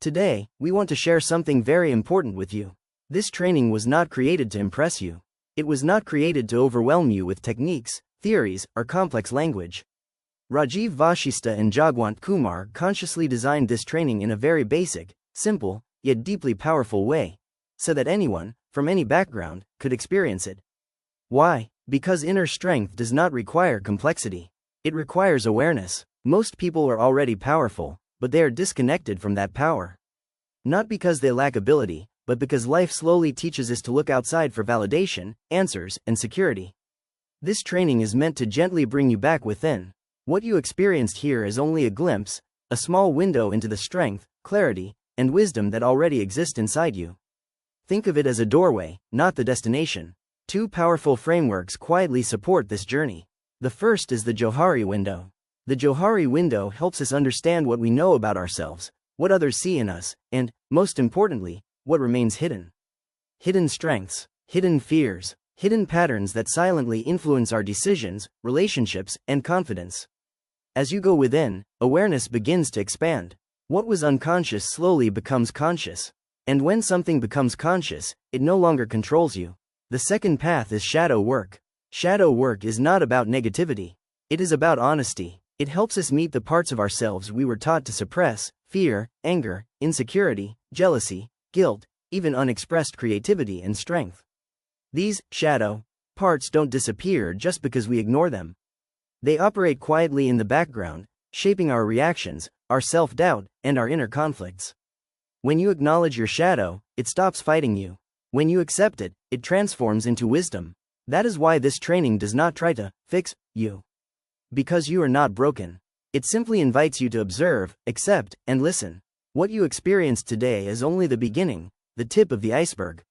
Today, we want to share something very important with you. This training was not created to impress you. It was not created to overwhelm you with techniques, theories, or complex language. Rajeev, Vashista and Jagwant Kumar consciously designed this training in a very basic, simple, yet deeply powerful way, so that anyone, from any background, could experience it. Why? Because inner strength does not require complexity. It requires awareness. Most people are already powerful, but they are disconnected from that power. Not because they lack ability, but because life slowly teaches us to look outside for validation, answers, and security. This training is meant to gently bring you back within. What you experienced here is only a glimpse, a small window into the strength, clarity, and wisdom that already exist inside you. Think of it as a doorway, not the destination. Two powerful frameworks quietly support this journey. The first is the Johari Window. The Johari Window helps us understand what we know about ourselves, what others see in us, and, most importantly, what remains hidden. Hidden strengths, hidden fears, hidden patterns that silently influence our decisions, relationships, and confidence. As you go within, awareness begins to expand. What was unconscious slowly becomes conscious. And when something becomes conscious, it no longer controls you. The second path is shadow work. Shadow work is not about negativity. It is about honesty. It helps us meet the parts of ourselves we were taught to suppress: fear, anger, insecurity, jealousy, guilt, even unexpressed creativity and strength. These shadow parts don't disappear just because we ignore them. They operate quietly in the background, shaping our reactions, our self-doubt, and our inner conflicts. When you acknowledge your shadow, it stops fighting you. When you accept it, it transforms into wisdom. That is why this training does not try to fix you. Because you are not broken. It simply invites you to observe, accept, and listen. What you experienced today is only the beginning, the tip of the iceberg.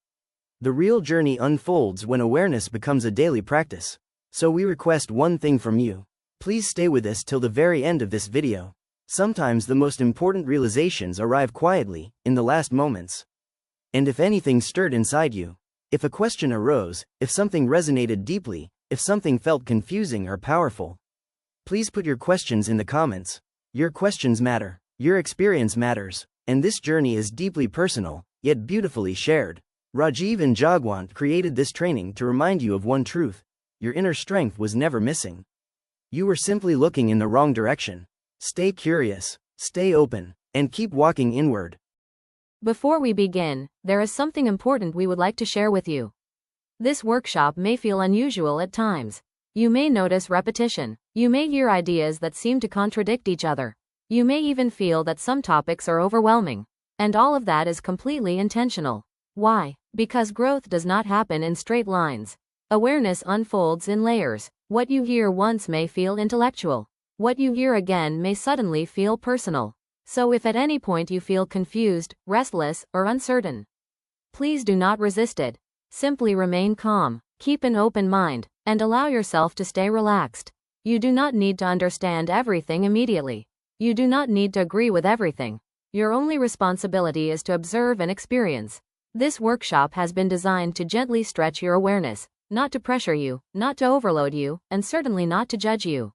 The real journey unfolds when awareness becomes a daily practice. So we request one thing from you. Please stay with us till the very end of this video. Sometimes the most important realizations arrive quietly, in the last moments. And if anything stirred inside you, if a question arose, if something resonated deeply, if something felt confusing or powerful, please put your questions in the comments. Your questions matter, your experience matters, and this journey is deeply personal, yet beautifully shared. Rajeev and Jagwant created this training to remind you of one truth: your inner strength was never missing. You were simply looking in the wrong direction. Stay curious, stay open, and keep walking inward. Before we begin, there is something important we would like to share with you. This workshop may feel unusual at times. You may notice repetition. You may hear ideas that seem to contradict each other. You may even feel that some topics are overwhelming. And all of that is completely intentional. Why? Because growth does not happen in straight lines. Awareness unfolds in layers. What you hear once may feel intellectual. What you hear again may suddenly feel personal. So if at any point you feel confused, restless, or uncertain, please do not resist it. Simply remain calm, keep an open mind, and allow yourself to stay relaxed. You do not need to understand everything immediately. You do not need to agree with everything. Your only responsibility is to observe and experience. This workshop has been designed to gently stretch your awareness, not to pressure you, not to overload you, and certainly not to judge you.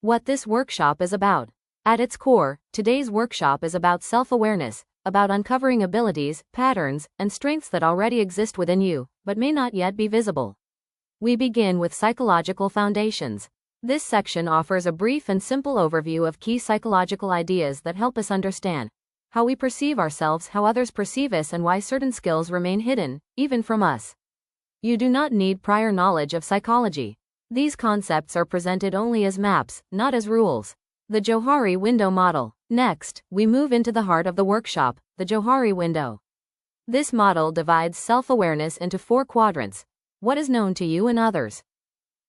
What this workshop is about. At its core, today's workshop is about self-awareness, about uncovering abilities, patterns, and strengths that already exist within you, but may not yet be visible. We begin with psychological foundations. This section offers a brief and simple overview of key psychological ideas that help us understand how we perceive ourselves, how others perceive us, and why certain skills remain hidden, even from us. You do not need prior knowledge of psychology. These concepts are presented only as maps, not as rules. The Johari Window model. Next, we move into the heart of the workshop, the Johari Window. This model divides self-awareness into 4 quadrants. What is known to you and others.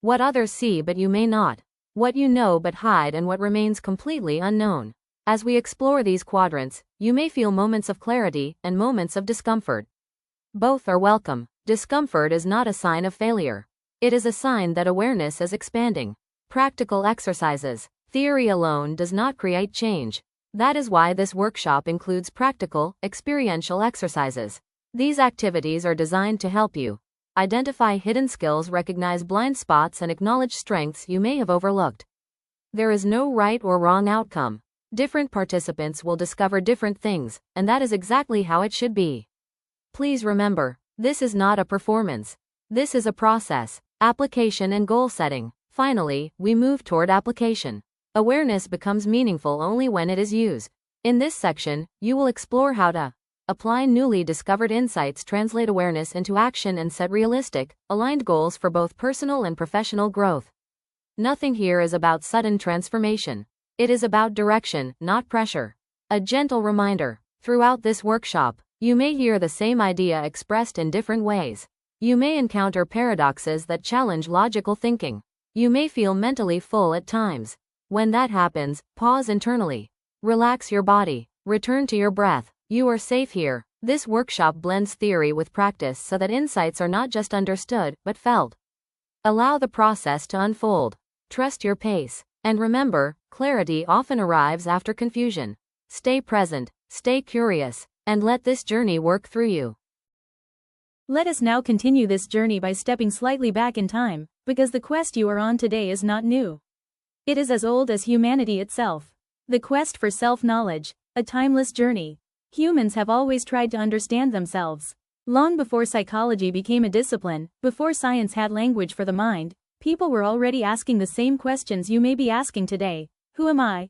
What others see but you may not. What you know but hide, and what remains completely unknown. As we explore these quadrants, you may feel moments of clarity and moments of discomfort. Both are welcome. Discomfort is not a sign of failure. It is a sign that awareness is expanding. Practical exercises. Theory alone does not create change. That is why this workshop includes practical, experiential exercises. These activities are designed to help you identify hidden skills, recognize blind spots, and acknowledge strengths you may have overlooked. There is no right or wrong outcome. Different participants will discover different things, and that is exactly how it should be. Please remember, this is not a performance. This is a process, application and goal setting. Finally, we move toward application. Awareness becomes meaningful only when it is used. In this section, you will explore how to apply newly discovered insights, translate awareness into action, and set realistic, aligned goals for both personal and professional growth. Nothing here is about sudden transformation. It is about direction, not pressure. A gentle reminder. Throughout this workshop, you may hear the same idea expressed in different ways. You may encounter paradoxes that challenge logical thinking. You may feel mentally full at times. When that happens, pause internally. Relax your body. Return to your breath. You are safe here. This workshop blends theory with practice so that insights are not just understood, but felt. Allow the process to unfold. Trust your pace. And remember, clarity often arrives after confusion. Stay present, stay curious, and let this journey work through you. Let us now continue this journey by stepping slightly back in time, because the quest you are on today is not new. It is as old as humanity itself. The quest for self-knowledge, a timeless journey. Humans have always tried to understand themselves. Long before psychology became a discipline, before science had language for the mind, people were already asking the same questions you may be asking today. Who am I?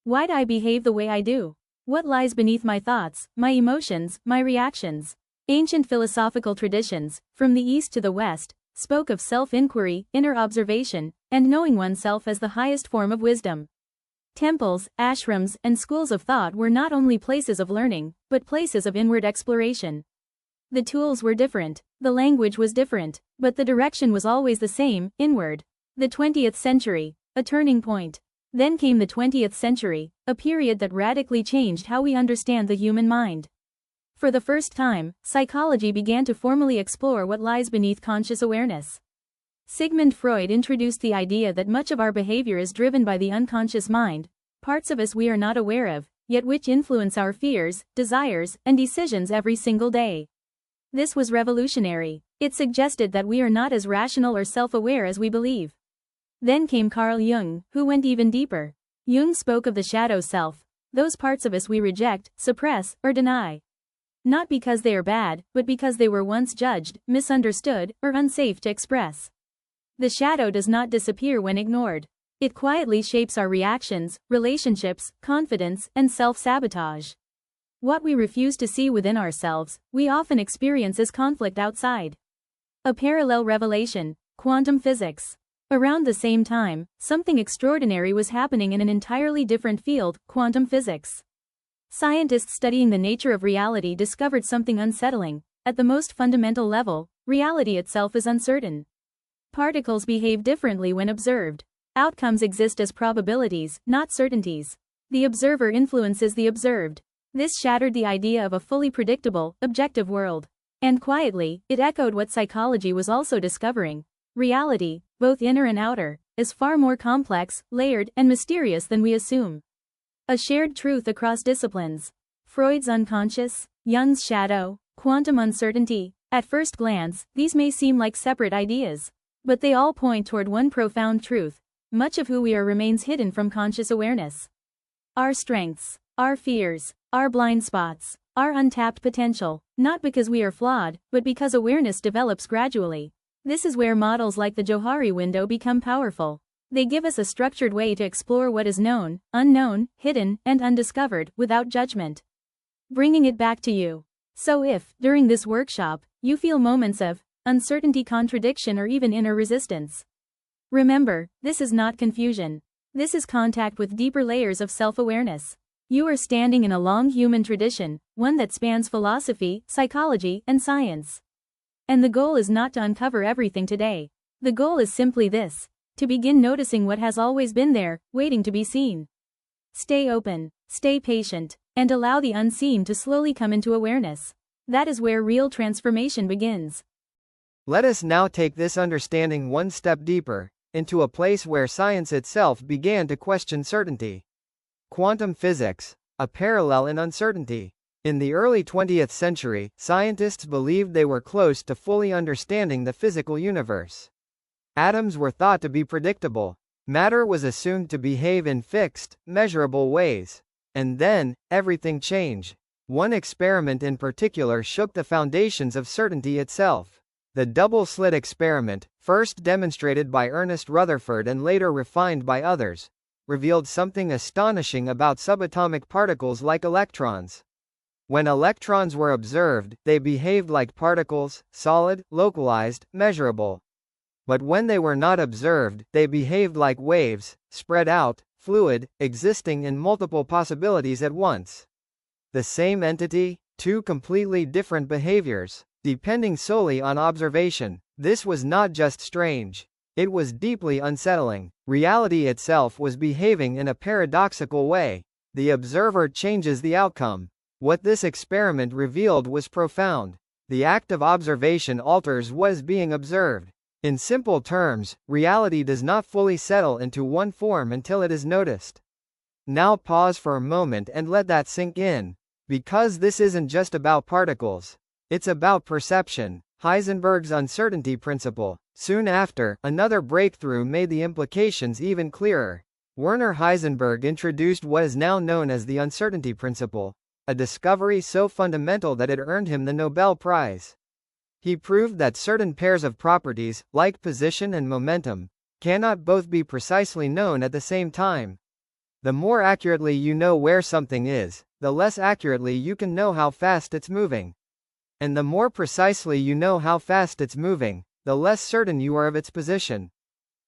Why do I behave the way I do? What lies beneath my thoughts, my emotions, my reactions? Ancient philosophical traditions, from the East to the West, spoke of self-inquiry, inner observation, and knowing oneself as the highest form of wisdom. Temples, ashrams, and schools of thought were not only places of learning, but places of inward exploration. The tools were different, the language was different, but the direction was always the same, inward. The 20th century, a turning point. Then came the 20th century, a period that radically changed how we understand the human mind. For the first time, psychology began to formally explore what lies beneath conscious awareness. Sigmund Freud introduced the idea that much of our behavior is driven by the unconscious mind, parts of us we are not aware of, yet which influence our fears, desires, and decisions every single day. This was revolutionary. It suggested that we are not as rational or self-aware as we believe. Then came Carl Jung, who went even deeper. Jung spoke of the shadow self, those parts of us we reject, suppress, or deny. Not because they are bad, but because they were once judged, misunderstood, or unsafe to express. The shadow does not disappear when ignored. It quietly shapes our reactions, relationships, confidence, and self-sabotage. What we refuse to see within ourselves, we often experience as conflict outside. A parallel revelation, quantum physics. Around the same time, something extraordinary was happening in an entirely different field, quantum physics. Scientists studying the nature of reality discovered something unsettling. At the most fundamental level, reality itself is uncertain. Particles behave differently when observed. Outcomes exist as probabilities, not certainties. The observer influences the observed. This shattered the idea of a fully predictable, objective world. And quietly, it echoed what psychology was also discovering. Reality, both inner and outer, is far more complex, layered, and mysterious than we assume. A shared truth across disciplines. Freud's unconscious, Jung's shadow, quantum uncertainty. At first glance, these may seem like separate ideas. But they all point toward one profound truth. Much of who we are remains hidden from conscious awareness. Our strengths, our fears, our blind spots, our untapped potential, not because we are flawed, but because awareness develops gradually. This is where models like the Johari Window become powerful. They give us a structured way to explore what is known, unknown, hidden, and undiscovered, without judgment. Bringing it back to you. So if, during this workshop, you feel moments of uncertainty, contradiction, or even inner resistance, remember, this is not confusion. This is contact with deeper layers of self-awareness. You are standing in a long human tradition, one that spans philosophy, psychology, and science. And the goal is not to uncover everything today. The goal is simply this: to begin noticing what has always been there, waiting to be seen. Stay open, stay patient, and allow the unseen to slowly come into awareness. That is where real transformation begins. Let us now take this understanding one step deeper, into a place where science itself began to question certainty. Quantum physics, a parallel in uncertainty. In the early 20th century, scientists believed they were close to fully understanding the physical universe. Atoms were thought to be predictable. Matter was assumed to behave in fixed, measurable ways. And then, everything changed. One experiment in particular shook the foundations of certainty itself. The double-slit experiment, first demonstrated by Ernest Rutherford and later refined by others, revealed something astonishing about subatomic particles like electrons. When electrons were observed, they behaved like particles, solid, localized, measurable. But when they were not observed, they behaved like waves, spread out, fluid, existing in multiple possibilities at once. The same entity, two completely different behaviors, depending solely on observation. This was not just strange. It was deeply unsettling. Reality itself was behaving in a paradoxical way. The observer changes the outcome. What this experiment revealed was profound. The act of observation alters what is being observed. In simple terms, reality does not fully settle into one form until it is noticed. Now pause for a moment and let that sink in. Because this isn't just about particles. It's about perception. Heisenberg's uncertainty principle. Soon after, another breakthrough made the implications even clearer. Werner Heisenberg introduced what is now known as the uncertainty principle, a discovery so fundamental that it earned him the Nobel Prize. He proved that certain pairs of properties, like position and momentum, cannot both be precisely known at the same time. The more accurately you know where something is, the less accurately you can know how fast it's moving. And the more precisely you know how fast it's moving, the less certain you are of its position.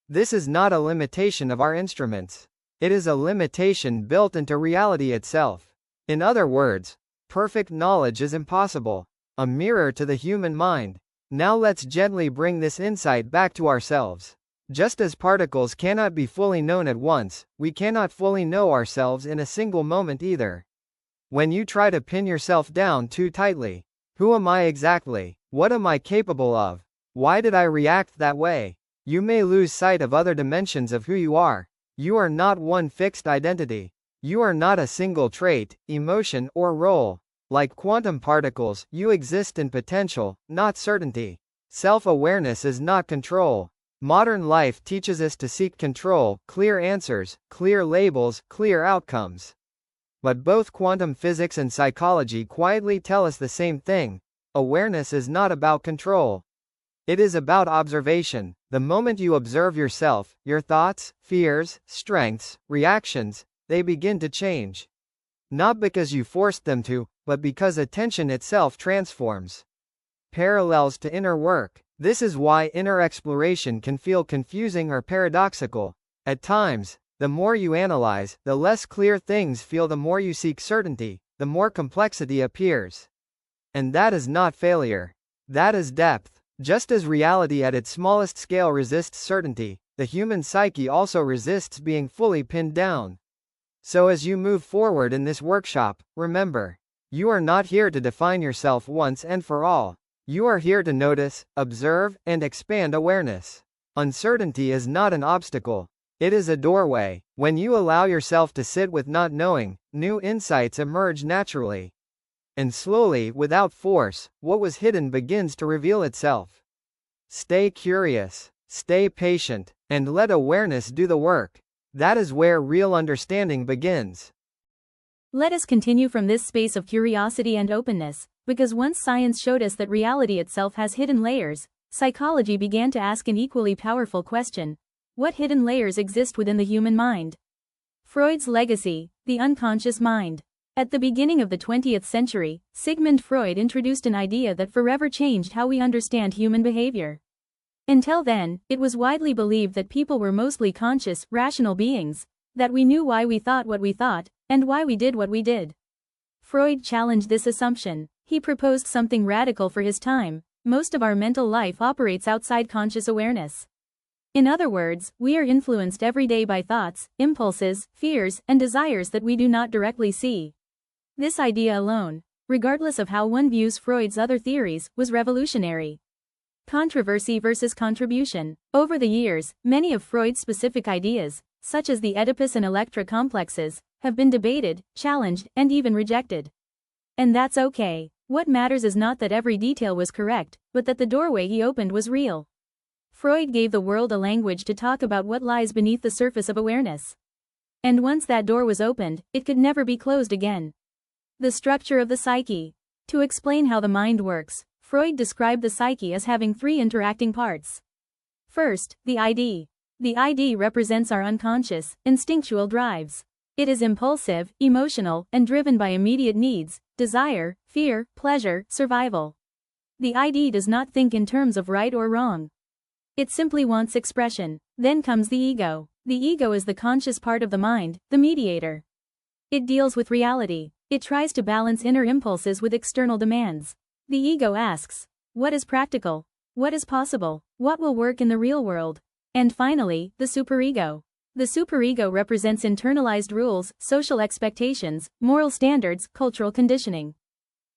This is not a limitation of our instruments. It is a limitation built into reality itself. In other words, perfect knowledge is impossible. A mirror to the human mind. Now let's gently bring this insight back to ourselves. Just as particles cannot be fully known at once, we cannot fully know ourselves in a single moment either. When you try to pin yourself down too tightly, who am I exactly? What am I capable of? Why did I react that way? You may lose sight of other dimensions of who you are. You are not one fixed identity. You are not a single trait, emotion, or role. Like quantum particles, you exist in potential, not certainty. Self-awareness is not control. Modern life teaches us to seek control, clear answers, clear labels, clear outcomes. But both quantum physics and psychology quietly tell us the same thing. Awareness is not about control. It is about observation. The moment you observe yourself, your thoughts, fears, strengths, reactions, they begin to change. Not because you forced them to, but because attention itself transforms. Parallels to inner work. This is why inner exploration can feel confusing or paradoxical. At times, the more you analyze, the less clear things feel. The more you seek certainty, the more complexity appears. And that is not failure. That is depth. Just as reality at its smallest scale resists certainty, the human psyche also resists being fully pinned down. So as you move forward in this workshop, remember, you are not here to define yourself once and for all. You are here to notice, observe, and expand awareness. Uncertainty is not an obstacle. It is a doorway. When you allow yourself to sit with not knowing, new insights emerge naturally. And slowly, without force, what was hidden begins to reveal itself. Stay curious, stay patient, and let awareness do the work. That is where real understanding begins. Let us continue from this space of curiosity and openness, because once science showed us that reality itself has hidden layers, psychology began to ask an equally powerful question: what hidden layers exist within the human mind? Freud's legacy, the unconscious mind. At the beginning of the 20th century, Sigmund Freud introduced an idea that forever changed how we understand human behavior. Until then, it was widely believed that people were mostly conscious, rational beings, that we knew why we thought what we thought, and why we did what we did. Freud challenged this assumption. He proposed something radical for his time: most of our mental life operates outside conscious awareness. In other words, we are influenced every day by thoughts, impulses, fears, and desires that we do not directly see. This idea alone, regardless of how one views Freud's other theories, was revolutionary. Controversy versus contribution. Over the years, many of Freud's specific ideas, such as the Oedipus and Electra complexes, have been debated, challenged, and even rejected. And that's okay. What matters is not that every detail was correct, but that the doorway he opened was real. Freud gave the world a language to talk about what lies beneath the surface of awareness. And once that door was opened, it could never be closed again. The structure of the psyche. To explain how the mind works, Freud described the psyche as having three interacting parts. First, the ID. The ID represents our unconscious, instinctual drives. It is impulsive, emotional, and driven by immediate needs, desire, fear, pleasure, survival. The ID does not think in terms of right or wrong. It simply wants expression. Then comes the ego. The ego is the conscious part of the mind, the mediator. It deals with reality. It tries to balance inner impulses with external demands. The ego asks, what is practical? What is possible? What will work in the real world? And finally, the superego. The superego represents internalized rules, social expectations, moral standards, cultural conditioning.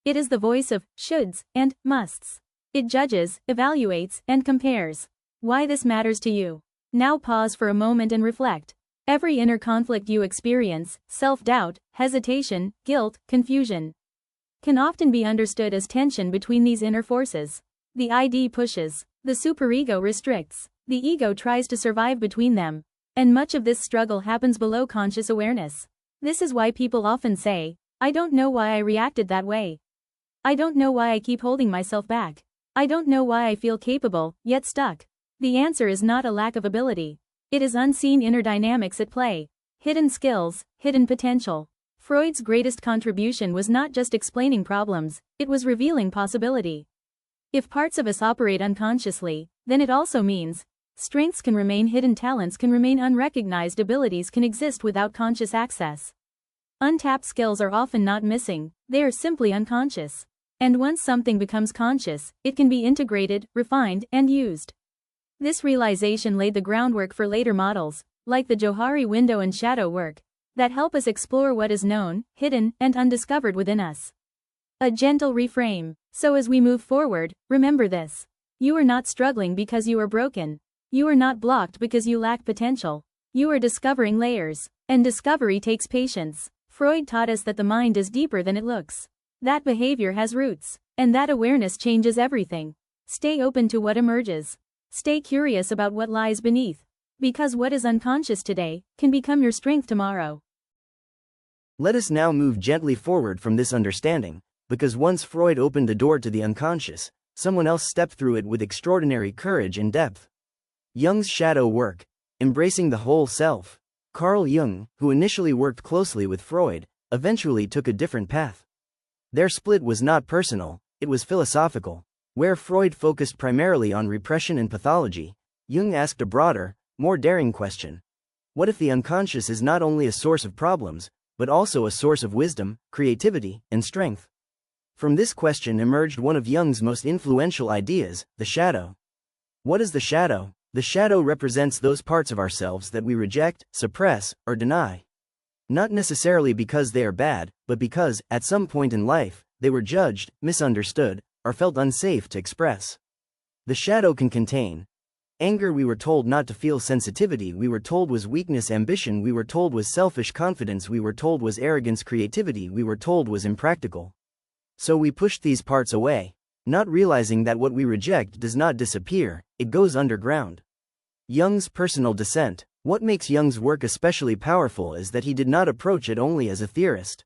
It is the voice of shoulds and musts. It judges, evaluates, and compares. Why this matters to you? Now pause for a moment and reflect. Every inner conflict you experience, self-doubt, hesitation, guilt, confusion, can often be understood as tension between these inner forces. The ID pushes. The superego restricts. The ego tries to survive between them. And much of this struggle happens below conscious awareness. This is why people often say, I don't know why I reacted that way. I don't know why I keep holding myself back. I don't know why I feel capable, yet stuck. The answer is not a lack of ability. It is unseen inner dynamics at play. Hidden skills, hidden potential. Freud's greatest contribution was not just explaining problems, it was revealing possibility. If parts of us operate unconsciously, then it also means strengths can remain hidden, talents can remain unrecognized, abilities can exist without conscious access. Untapped skills are often not missing, they are simply unconscious. And once something becomes conscious, it can be integrated, refined, and used. This realization laid the groundwork for later models, like the Johari window and shadow work, that help us explore what is known, hidden, and undiscovered within us. A gentle reframe. So as we move forward, remember this. You are not struggling because you are broken. You are not blocked because you lack potential. You are discovering layers. And discovery takes patience. Freud taught us that the mind is deeper than it looks. That behavior has roots. And that awareness changes everything. Stay open to what emerges. Stay curious about what lies beneath. Because what is unconscious today can become your strength tomorrow. Let us now move gently forward from this understanding, because once Freud opened the door to the unconscious, someone else stepped through it with extraordinary courage and depth. Jung's shadow work, embracing the whole self. Carl Jung, who initially worked closely with Freud, eventually took a different path. Their split was not personal, it was philosophical. Where Freud focused primarily on repression and pathology, Jung asked a broader, more daring question. What if the unconscious is not only a source of problems, but also a source of wisdom, creativity, and strength? From this question emerged one of Jung's most influential ideas, the shadow. What is the shadow? The shadow represents those parts of ourselves that we reject, suppress, or deny. Not necessarily because they are bad, but because, at some point in life, they were judged, misunderstood, or felt unsafe to express. The shadow can contain anger. We were told not to feel. Sensitivity we were told was weakness. Ambition we were told was selfish. Confidence we were told was arrogance. Creativity we were told was impractical. So we pushed these parts away, not realizing that what we reject does not disappear, it goes underground. Jung's personal descent. What makes Jung's work especially powerful is that he did not approach it only as a theorist.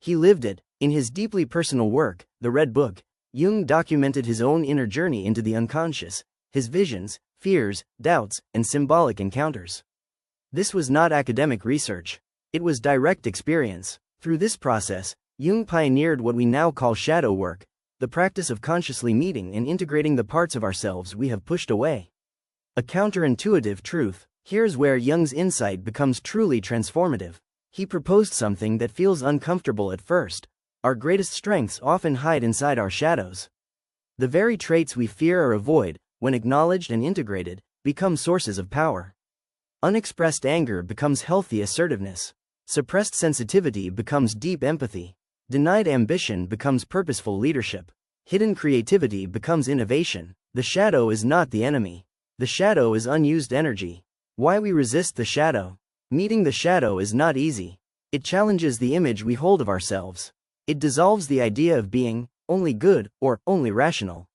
He lived it. In his deeply personal work, The Red Book, Jung documented his own inner journey into the unconscious, his visions, fears, doubts, and symbolic encounters. This was not academic research. It was direct experience. Through this process, Jung pioneered what we now call shadow work, the practice of consciously meeting and integrating the parts of ourselves we have pushed away. A counterintuitive truth. Here's where Jung's insight becomes truly transformative. He proposed something that feels uncomfortable at first. Our greatest strengths often hide inside our shadows. The very traits we fear or avoid, when acknowledged and integrated, become sources of power. Unexpressed anger becomes healthy assertiveness. Suppressed sensitivity becomes deep empathy. Denied ambition becomes purposeful leadership. Hidden creativity becomes innovation. The shadow is not the enemy. The shadow is unused energy. Why we resist the shadow? Meeting the shadow is not easy. It challenges the image we hold of ourselves. It dissolves the idea of being only good or only rational.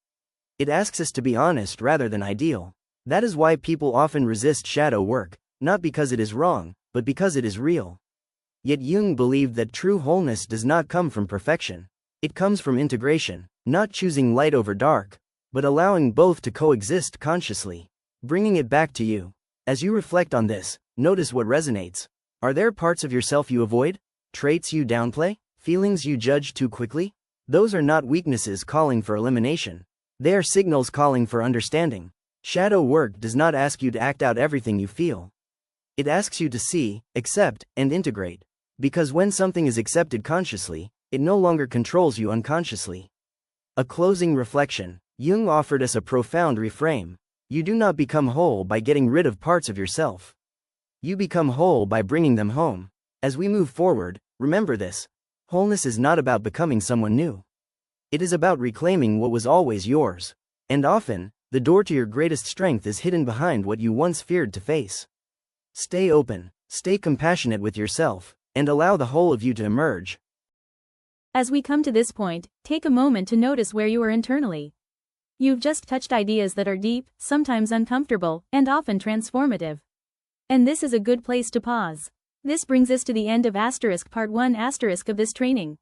It asks us to be honest rather than ideal. That is why people often resist shadow work, not because it is wrong, but because it is real. Yet Jung believed that true wholeness does not come from perfection. It comes from integration, not choosing light over dark, but allowing both to coexist consciously. Bringing it back to you. As you reflect on this, notice what resonates. Are there parts of yourself you avoid? Traits you downplay? Feelings you judge too quickly? Those are not weaknesses calling for elimination. They are signals calling for understanding. Shadow work does not ask you to act out everything you feel. It asks you to see, accept, and integrate. Because when something is accepted consciously, it no longer controls you unconsciously. A closing reflection. Jung offered us a profound reframe. You do not become whole by getting rid of parts of yourself. You become whole by bringing them home. As we move forward, remember this. Wholeness is not about becoming someone new. It is about reclaiming what was always yours. And often, the door to your greatest strength is hidden behind what you once feared to face. Stay open, stay compassionate with yourself, and allow the whole of you to emerge. As we come to this point, take a moment to notice where you are internally. You've just touched ideas that are deep, sometimes uncomfortable, and often transformative. And this is a good place to pause. This brings us to the end of part 1 of this training.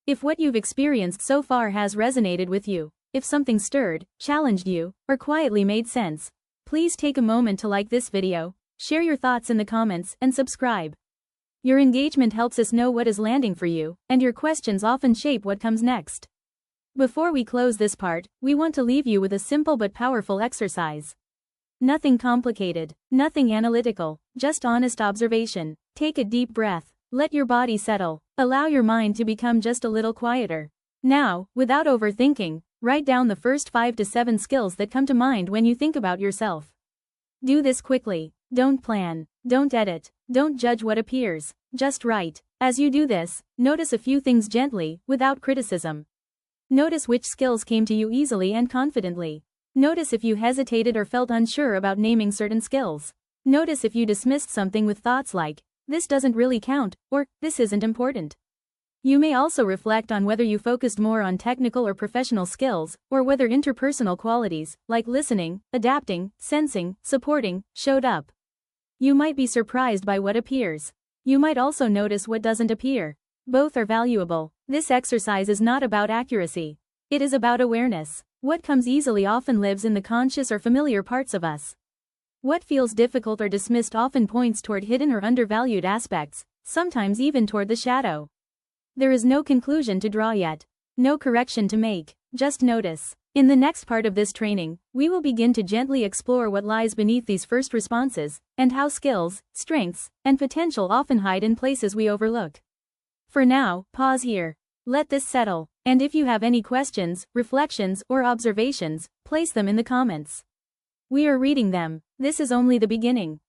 If what you've experienced so far has resonated with you, if something stirred, challenged you, or quietly made sense, please take a moment to like this video, share your thoughts in the comments, and subscribe. Your engagement helps us know what is landing for you, and your questions often shape what comes next. Before we close this part, we want to leave you with a simple but powerful exercise. Nothing complicated, nothing analytical, just honest observation. Take a deep breath, let your body settle, allow your mind to become just a little quieter. Now, without overthinking, write down the first 5 to 7 skills that come to mind when you think about yourself. Do this quickly, don't plan, don't edit, don't judge what appears, just write. As you do this, notice a few things gently, without criticism. Notice which skills came to you easily and confidently. Notice if you hesitated or felt unsure about naming certain skills. Notice if you dismissed something with thoughts like, this doesn't really count, or, this isn't important. You may also reflect on whether you focused more on technical or professional skills, or whether interpersonal qualities, like listening, adapting, sensing, supporting, showed up. You might be surprised by what appears. You might also notice what doesn't appear. Both are valuable. This exercise is not about accuracy. It is about awareness. What comes easily often lives in the conscious or familiar parts of us. What feels difficult or dismissed often points toward hidden or undervalued aspects, sometimes even toward the shadow. There is no conclusion to draw yet. No correction to make. Just notice. In the next part of this training, we will begin to gently explore what lies beneath these first responses, and how skills, strengths, and potential often hide in places we overlook. For now, pause here. Let this settle, and if you have any questions, reflections, or observations, place them in the comments. We are reading them. This is only the beginning.